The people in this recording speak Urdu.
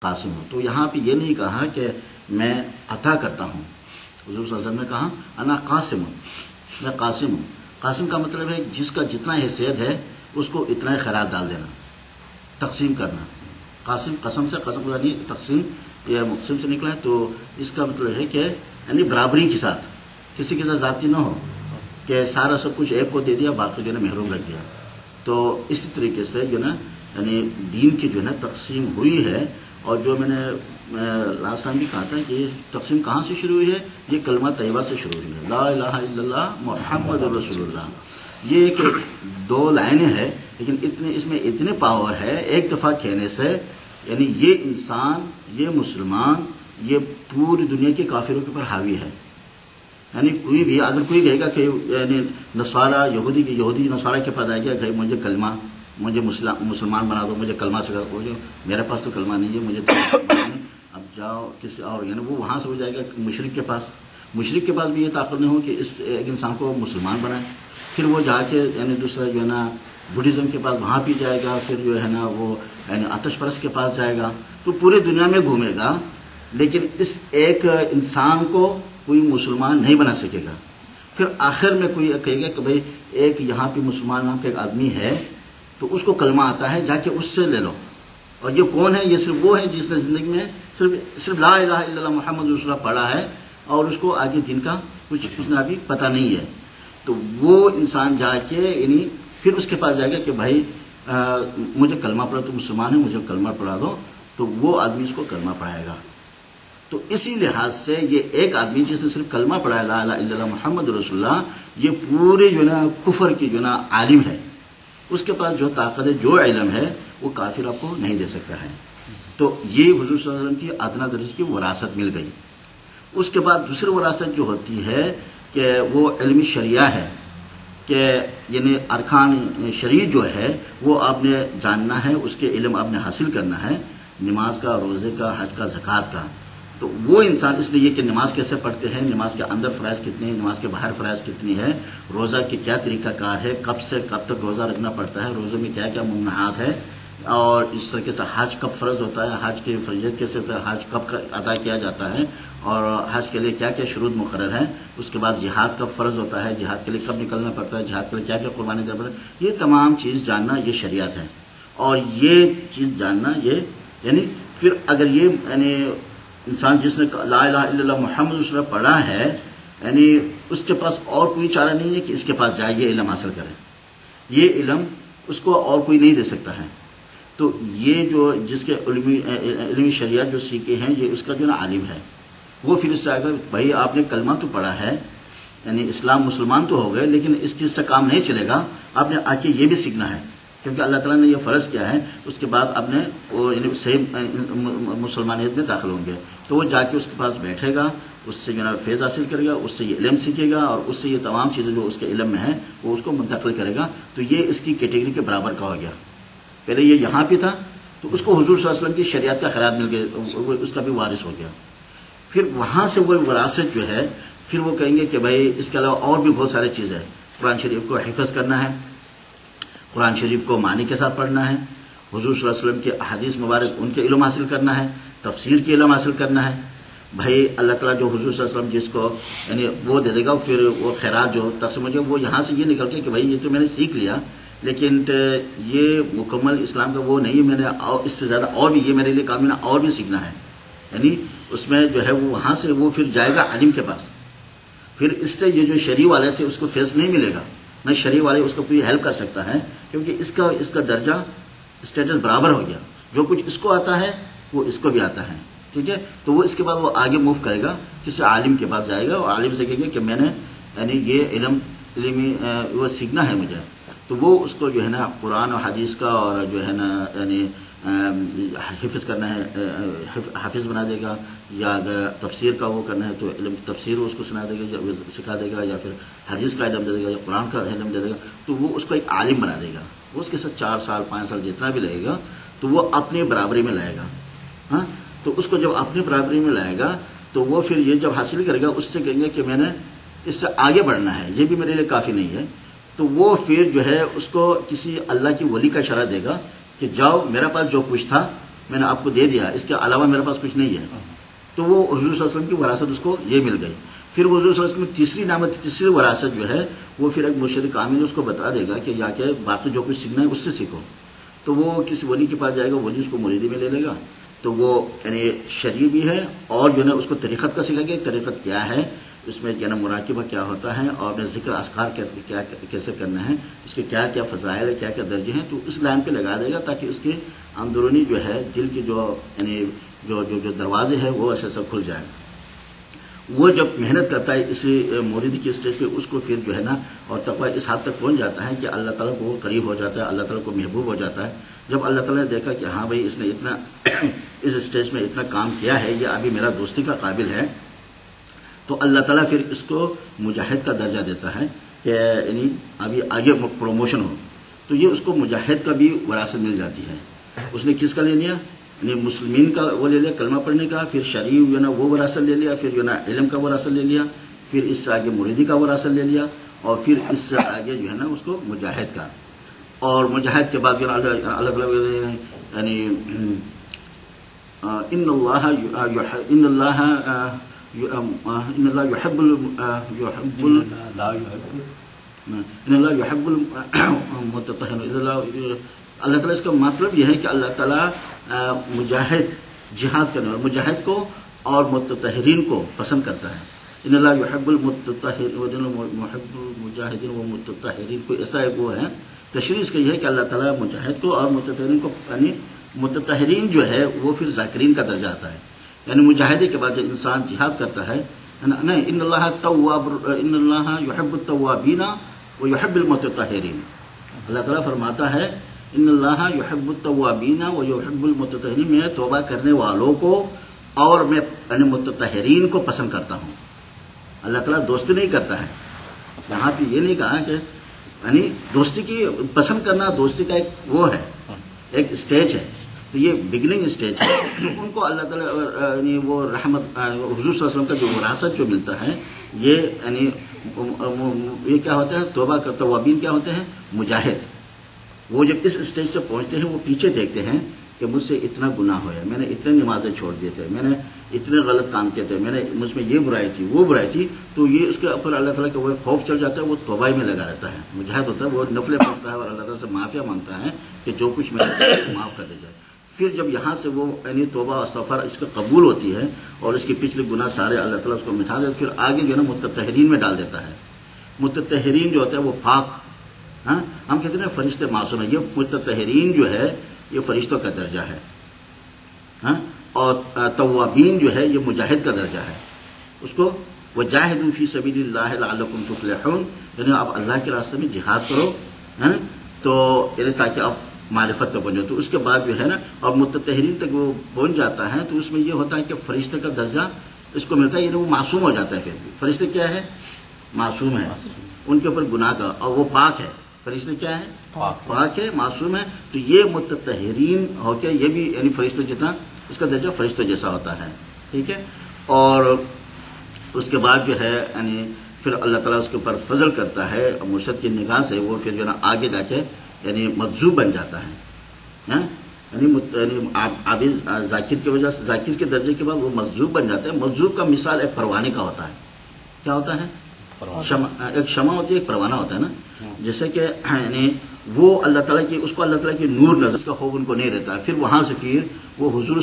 قاسم ہوں. تو یہاں پہ یہ نہیں کہا کہ میں عطا کرتا ہوں. حضور صلی اللہ علیہ وسلم نے کہا انا قاسم ہوں، میں قاسم ہوں. قاسم کا مطلب ہے جس کا جتنا حیثیت ہے اس کو اتنا خیرات ڈال دینا، تقسیم کرنا. قاسم قسم سے، قسم یعنی تقسیم یا مقسم سے نکلا ہے. تو اس کا مطلب ہے کہ یعنی برابری کے ساتھ، کسی کے ساتھ ذاتی نہ ہو کہ سارا سب کچھ ایک کو دے دیا باقی جو ہے محروم رکھ دیا. تو اسی طریقے سے جو ہے نا یعنی دین کی جو ہے نا تقسیم ہوئی ہے. اور جو میں نے لاسٹ ٹائم بھی کہا تھا کہ یہ تقسیم کہاں سے شروع ہوئی ہے؟ یہ کلمہ طیبہ سے شروع ہوئی ہے، لا الہ الا اللہ محمد رسول اللہ. یہ ایک دو لائنیں ہیں لیکن اس میں اتنے پاور ہے ایک دفعہ کہنے سے. یعنی یہ انسان، یہ مسلمان، یہ پوری دنیا کے کافروں کے اوپر حاوی ہے. یعنی کوئی بھی اگر کوئی کہے گا کہ یعنی نصارہ یہودی نصارہ کے پاس آئے گا کہ مجھے کلمہ، مجھے مسلمان بنا دو، مجھے کلمہ سکھا دو. میرے پاس تو کلمہ نہیں ہے، مجھے تو اب جاؤ کسی اور، یعنی وہ وہاں سے ہو جائے گا مشرک کے پاس. مشرک کے پاس بھی یہ طاقت نہیں ہو کہ اس ایک انسان کو مسلمان بنائے. پھر وہ جا کے یعنی دوسرا جو ہے نا بدھزم کے پاس وہاں بھی جائے گا. پھر جو ہے نا وہ یعنی آتش پرست کے پاس جائے گا. تو پورے دنیا میں گھومے گا لیکن اس ایک انسان کو کوئی مسلمان نہیں بنا سکے گا. پھر آخر میں کوئی کہے گا کہ بھائی ایک یہاں پہ مسلمان نام کا ایک آدمی ہے تو اس کو کلمہ آتا ہے، جا کے اس سے لے لو. اور یہ کون ہے؟ یہ صرف وہ ہے جس نے زندگی میں صرف لا الہ الا اللہ محمد رسول اللہ پڑھا ہے اور اس کو آگے دین کا کچھ اس نے ابھی پتہ نہیں ہے. تو وہ انسان جا کے یعنی پھر اس کے پاس جائے گا کہ بھائی مجھے کلمہ پڑھا، تو مسلمان ہے، مجھے کلمہ پڑھا دو. تو وہ آدمی اس کو کلمہ پڑھائے گا. تو اسی لحاظ سے یہ ایک آدمی جس نے صرف کلمہ پڑھا ہے لا الہ الا اللہ محمد رسول اللہ، یہ پورے جو ہے نا کفر کی جو ہے نا عالم ہے. اس کے پاس جو طاقت ہے، جو علم ہے، وہ کافر آپ کو نہیں دے سکتا ہے. تو یہ حضور صلی اللہ علیہ وسلم کی ادنیٰ درجے کی وراثت مل گئی. اس کے بعد دوسری وراثت جو ہوتی ہے کہ وہ علم شریعہ ہے کہ یعنی ارکان شریع جو ہے وہ آپ نے جاننا ہے، اس کے علم آپ نے حاصل کرنا ہے، نماز کا، روزے کا، حج کا، زکوٰۃ کا. تو وہ انسان اس لیے کہ نماز کیسے پڑھتے ہیں، نماز کے اندر فرائض کتنے ہیں، نماز کے باہر فرائض کتنی ہے، روزہ کے کیا طریقہ کار ہے، کب سے کب تک روزہ رکھنا پڑتا ہے، روزے میں کیا کیا ممنوعات ہے، اور اس طریقے سے حج کب فرض ہوتا ہے، حج کی فریضت کیسے ہوتا ہے، حج کب ادا کیا جاتا ہے، اور حج کے لیے کیا کیا شروط مقرر ہیں. اس کے بعد جہاد کب فرض ہوتا ہے، جہاد کے لیے کب نکلنا پڑتا ہے، جہاد کے لیے کیا کیا قربانی دینا پڑتا ہے. یہ تمام چیز جاننا یہ شریعت ہے. اور یہ چیز جاننا یہ یعنی پھر اگر یہ یعنی انسان جس نے لا الہ الا اللہ محمد رسول اللہ پڑھا ہے، یعنی اس کے پاس اور کوئی چارہ نہیں ہے کہ اس کے پاس جائے یہ علم حاصل کرے. یہ علم اس کو اور کوئی نہیں دے سکتا ہے. تو یہ جو جس کے علمی شریعت جو سیکھے ہیں یہ اس کا جو نا عالم ہے، وہ پھر اس سے آگے بھائی آپ نے کلمہ تو پڑھا ہے، یعنی اسلام مسلمان تو ہو گئے، لیکن اس چیز سے کام نہیں چلے گا. آپ نے آ کے یہ بھی سیکھنا ہے کیونکہ اللہ تعالیٰ نے یہ فرض کیا ہے. اس کے بعد آپ نے وہ یعنی صحیح مسلمانیت میں داخل ہوں گے. تو وہ جا کے اس کے پاس بیٹھے گا، اس سے جو ہے فیض حاصل کرے گا، اس سے یہ علم سیکھے گا، اور اس سے یہ تمام چیزیں جو اس کے علم میں ہیں وہ اس کو منتقل کرے گا. تو یہ اس کی کیٹیگری کے برابر کا ہو گیا. پہلے یہ یہاں پہ تھا تو اس کو حضور صلی اللہ علیہ وسلم کی شریعت کا خیرات مل گیا، وہ اس کا بھی وارث ہو گیا. پھر وہاں سے وہ وراثت جو ہے پھر وہ کہیں گے کہ بھائی اس کے علاوہ اور بھی بہت سارے چیزیں ہیں. قرآن شریف کو حفظ کرنا ہے، قرآن شریف کو معنی کے ساتھ پڑھنا ہے، حضور صلی اللہ علیہ وسلم کے احادیث مبارک ان کے علم حاصل کرنا ہے، تفسیر کے علم حاصل کرنا ہے. بھائی اللہ تعالیٰ جو حضور صلی اللہ علیہ وسلم جس کو یعنی وہ دے دے گا، پھر وہ خیرات جو تقسیم ہو جائے وہ یہاں سے یہ نکل کے کہ بھائی یہ تو میں نے سیکھ لیا لیکن یہ مکمل اسلام کا وہ نہیں، میں نے اس سے زیادہ اور بھی یہ میرے لیے کام ہے اور بھی سیکھنا ہے. یعنی اس میں جو ہے وہ وہاں سے وہ پھر جائے گا عالم کے پاس. پھر اس سے یہ جو شریع والے سے اس کو فیض نہیں ملے گا، نہ شریع والے اس کو کوئی ہیلپ کر سکتا ہے کیونکہ اس کا درجہ اسٹیٹس برابر ہو گیا. جو کچھ اس کو آتا ہے وہ اس کو بھی آتا ہے، ٹھیک ہے. تو وہ اس کے بعد وہ آگے موو کرے گا، کسی عالم کے پاس جائے گا اور عالم سے کہے گا کہ میں نے یعنی یہ علمی وہ سیکھنا ہے مجھے. تو وہ اس کو جو ہے نا قرآن و حدیث کا اور جو ہے نا یعنی حفظ کرنا ہے، حافظ بنا دے گا. یا اگر تفسیر کا وہ کرنا ہے تو علم تفسیر اس کو سکھا دے گا، یا پھر حدیث کا علم دے دے گا، یا قرآن کا علم دے دے گا. تو وہ اس کو ایک عالم بنا دے گا. وہ اس کے ساتھ 4 سال 5 سال جتنا بھی لگے گا تو وہ اپنی برابری میں لائے گا. ہاں، تو اس کو جب اپنی برابری میں لائے گا تو وہ پھر یہ جب حاصل کرے گا اس سے کہیں گے کہ میں نے اس سے آگے بڑھنا ہے، یہ بھی میرے لیے کافی نہیں ہے. تو وہ پھر جو ہے اس کو کسی اللہ کی ولی کا اشارہ دے گا کہ جاؤ میرے پاس جو کچھ تھا میں نے آپ کو دے دیا، اس کے علاوہ میرے پاس کچھ نہیں ہے، تو وہ حضور صلی اللہ علیہ وسلم کی وراثت اس کو یہ مل گئی۔ پھر وہ حضور صلی اللہ علیہ وسلم کی تیسری نعمت، تیسری وراثت جو ہے وہ پھر ایک مرشد کامل اس کو بتا دے گا کہ جا کے باقی جو کچھ سیکھنا ہے اس سے سیکھو۔ تو وہ کسی ولی کے پاس جائے گا، ولی اس کو مریدی میں لے لے گا، تو وہ یعنی شرعی بھی ہے اور جو ہے اس کو طریقت کا سکھائے گا، طریقت کیا ہے، اس میں مراقبہ کیا ہوتا ہے اور ذکر اذکار کیا کیسے کرنا ہے، اس کے کیا کیا فضائل ہے، کیا کیا درجے ہیں، تو اس لائن پہ لگا دے گا تاکہ اس کے اندرونی جو ہے دل کے جو یعنی جو دروازے ہیں وہ ایسے ایسا کھل جائے۔ وہ جب محنت کرتا ہے اس مرید کی اسٹیج پہ، اس کو پھر جو ہے نا اور تقویٰ اس حد تک پہنچ جاتا ہے کہ اللہ تعالیٰ کو قریب ہو جاتا ہے، اللہ تعالیٰ کو محبوب ہو جاتا ہے۔ جب اللہ تعالیٰ نے دیکھا کہ ہاں بھائی اس نے اتنا اس اسٹیج میں اتنا کام کیا ہے، یہ ابھی میرا دوستی کا قابل ہے، تو اللہ تعالیٰ پھر اس کو مجاہد کا درجہ دیتا ہے کہ یعنی ابھی آگے پروموشن ہو، تو یہ اس کو مجاہد کا بھی وراثت مل جاتی ہے۔ اس نے کس کا لے لیا؟ یعنی مسلمین کا وہ لے لیا، کلمہ پڑھنے کا، پھر شرعی جو ہے نا وہ وراثت لے لیا، پھر جو ہے نا علم کا وراثت لے لیا، پھر اس سے آگے مریدی کا وراثت لے لیا، اور پھر اس سے آگے جو ہے نا اس کو مجاہد کا، اور مجاہد کے بعد جو ہے اللہ تعالیٰ یعنی ان اللہ يحب المتطہرین۔ اللہ تعالیٰ اس کا مطلب یہ ہے کہ اللہ تعالیٰ مجاہد، جہاد کرنے والے مجاہد کو اور متطہرین کو پسند کرتا ہے۔ ان اللہ يحب المتطہرین محب المجاہدین و متطہرین، کوئی ایسا ایک وہ ہے تشریح اس کا یہ ہے کہ اللہ تعالیٰ مجاہد کو اور متطہرین کو، یعنی متطہرین جو ہے وہ پھر ذاکرین کا درجہ آتا ہے، یعنی مجاہدے کے بعد جب انسان جہاد کرتا ہے نہیں، ان اللہ يحب التوابین و يحب المتطہرین، اللہ تعالیٰ فرماتا ہے ان اللہ يحب التوابین و يحب المتطہرین، میں توبہ کرنے والوں کو اور میں یعنی متطہرین کو پسند کرتا ہوں۔ اللہ تعالیٰ دوستی نہیں کرتا ہے، یہاں پہ یہ نہیں کہا کہ یعنی دوستی کی پسند کرنا، دوستی کا ایک وہ ہے، ایک اسٹیج ہے، تو یہ بگننگ اسٹیج ہے۔ ان کو اللہ تعالیٰ یعنی وہ رحمت حضور صلی اللہ علیہ وسلم کا جو وراثت جو ملتا ہے، یہ یعنی یہ کیا ہوتا ہے، توبہ کرتا، توابین کیا ہوتے ہیں، مجاہد۔ وہ جب اس اسٹیج سے پہنچتے ہیں وہ پیچھے دیکھتے ہیں کہ مجھ سے اتنا گناہ ہوا، میں نے اتنے نمازیں چھوڑ دیے تھے، میں نے اتنے غلط کام کیے تھے، میں نے مجھ میں یہ برائی تھی وہ برائی تھی، تو یہ اس کے اوپر اللہ تعالیٰ کا وہ خوف چڑھ جاتا ہے، وہ توبہ میں لگا رہتا ہے، مجاہد ہوتا ہے، وہ نفلیں پڑھتا ہے اور اللہ تعالیٰ سے معافیا مانگتا ہے کہ جو کچھ میں نے معاف کر دے جائے۔ پھر جب یہاں سے وہ یعنی توبہ و استغفار اس کا قبول ہوتی ہے اور اس کی پچھلے گناہ سارے اللہ تعالیٰ اس کو مٹھا دے، پھر آگے جو ہے نا متطہرین میں ڈال دیتا ہے۔ متطہرین جو ہوتا ہے وہ پاک، ہاں ہم کہتے ہیں فرشتے معصوم ہیں، یہ متطہرین جو ہے یہ فرشتوں کا درجہ ہے، ہاں، اور توابین جو ہے یہ مجاہد کا درجہ ہے۔ اس کو وجاہدوا فی سبیل اللہ لعلکم تفلحون، یعنی آپ اللہ کے راستے میں جہاد کرو، ہاں، تو یعنی تاکہ آپ معرفت تک پہنچو۔ تو اس کے بعد جو ہے نا اور متطہرین تک وہ پہنچ جاتا ہے، تو اس میں یہ ہوتا ہے کہ فرشتے کا درجہ اس کو ملتا ہے، یعنی وہ معصوم ہو جاتا ہے۔ پھر فرشتے کیا ہے، معصوم ہے، ان کے اوپر گناہ کا، اور وہ پاک ہے۔ فرشتے کیا ہے، پاک ہے، معصوم ہے، تو یہ متطہرین ہو کے یہ بھی یعنی فرشتوں جتنا اس کا درجہ فرشتوں جیسا ہوتا ہے، ٹھیک ہے۔ اور اس کے بعد جو ہے یعنی پھر اللہ تعالیٰ اس کے اوپر فضل کرتا ہے مرشد کی نگاہ سے، وہ پھر جو ہے نا آگے جا کے یعنی مجذوب بن جاتا ہے، یعنی عابد ذاکر کی وجہ سے، ذاکر کے درجے کے بعد وہ مجذوب بن جاتا ہے۔ مجذوب کا مثال ایک پروانے کا ہوتا ہے، کیا ہوتا ہے، ایک شمع ہوتی ہے، ایک پروانہ ہوتا ہے نا، جیسے کہ یعنی وہ اللہ تعالیٰ کی، اس کو اللہ تعالیٰ کی نور نظر، اس کا خوف ان کو نہیں رہتا ہے، پھر وہاں سے پھر وہ حضور